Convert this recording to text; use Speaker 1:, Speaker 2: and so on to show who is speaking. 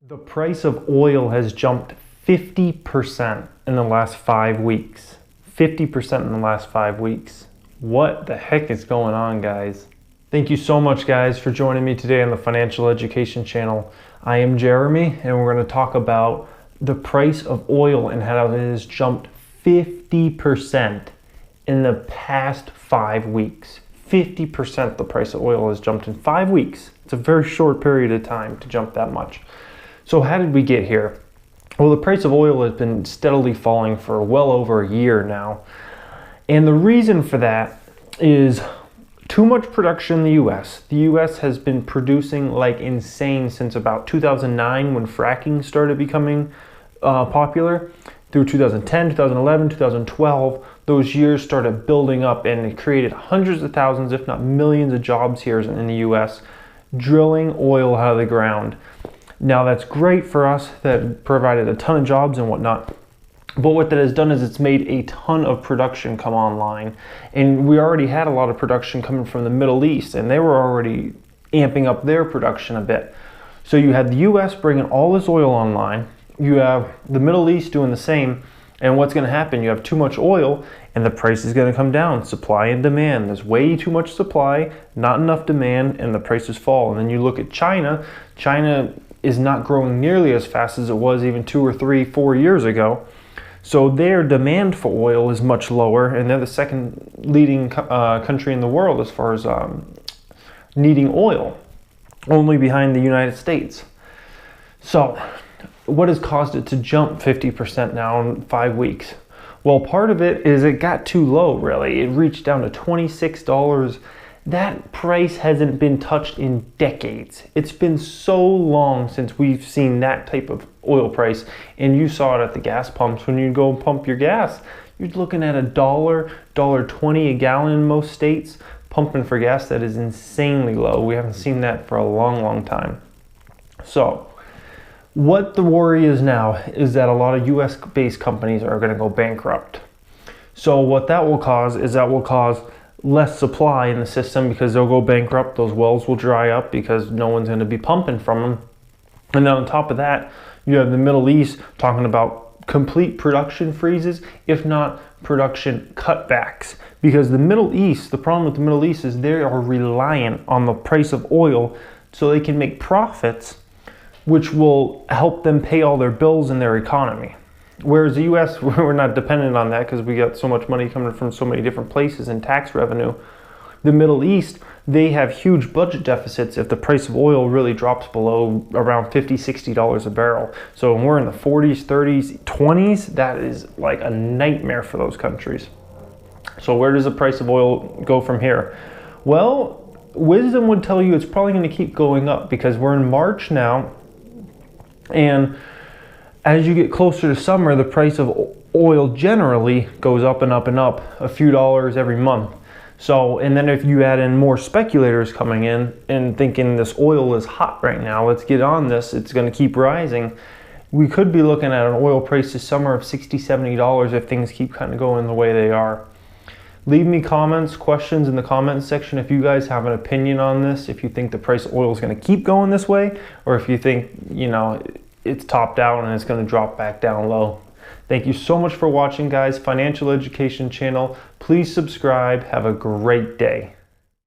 Speaker 1: The price of oil has jumped 50% in the last 5 weeks. 50% in the last 5 weeks. What the heck is going on, guys? Thank you so much, guys, for joining me today on the Financial Education Channel. I am Jeremy, and we're going to talk about the price of oil and how it has jumped 50% in the past 5 weeks. 50% the price of oil has jumped in 5 weeks. It's a very short period of time to jump that much. So how did we get here? Well, the price of oil has been steadily falling for well over a year now. And the reason for that is too much production in the US. The US has been producing like insane since about 2009 when fracking started becoming popular. Through 2010, 2011, 2012, those years started building up and it created hundreds of thousands, if not millions of jobs here in the US, drilling oil out of the ground. Now that's great for us, that provided a ton of jobs and whatnot, but what that has done is it's made a ton of production come online, and we already had a lot of production coming from the Middle East, and they were already amping up their production a bit. So you had the US bringing all this oil online, you have the Middle East doing the same, and what's going to happen? You have too much oil and the price is going to come down. Supply and demand. There's way too much supply, not enough demand, and the prices fall. And then you look at China. China is not growing nearly as fast as it was even 2 or 3, 4 years ago. So their demand for oil is much lower, and they're the second leading country in the world as far as needing oil, only behind the United States. So what has caused it to jump 50% now in 5 weeks? Well, part of it is it got too low, really. It reached down to $26. That price hasn't been touched in decades. It's been so long since we've seen that type of oil price. And you saw it at the gas pumps when you go and pump your gas. You're looking at $1, $1.20 a gallon in most states, pumping for gas. That is insanely low. We haven't seen that for a long, long time. So what the worry is now is that a lot of US-based companies are going to go bankrupt. So what that will cause is that will cause less supply in the system because they'll go bankrupt. Those wells will dry up because no one's going to be pumping from them. And then on top of that, you have the Middle East talking about complete production freezes, if not production cutbacks. Because the Middle East, the problem with the Middle East is they are reliant on the price of oil so they can make profits, which will help them pay all their bills in their economy. Whereas the US, we're not dependent on that because we got so much money coming from so many different places in tax revenue. The Middle East, they have huge budget deficits if the price of oil really drops below around $50, $60 a barrel. So when we're in the 40s, 30s, 20s, that is like a nightmare for those countries. So where does the price of oil go from here? Well, wisdom would tell you it's probably going to keep going up because we're in March now, and as you get closer to summer, the price of oil generally goes up and up and up a few dollars every month. So, and then if you add in more speculators coming in and thinking this oil is hot right now, let's get on this, it's going to keep rising. We could be looking at an oil price this summer of $60, $70 if things keep kind of going the way they are. Leave me comments, questions in the comments section if you guys have an opinion on this, if you think the price of oil is going to keep going this way, or if you think, you know, it's topped out and it's going to drop back down low. Thank you so much for watching, guys. Financial Education Channel. Please subscribe. Have a great day.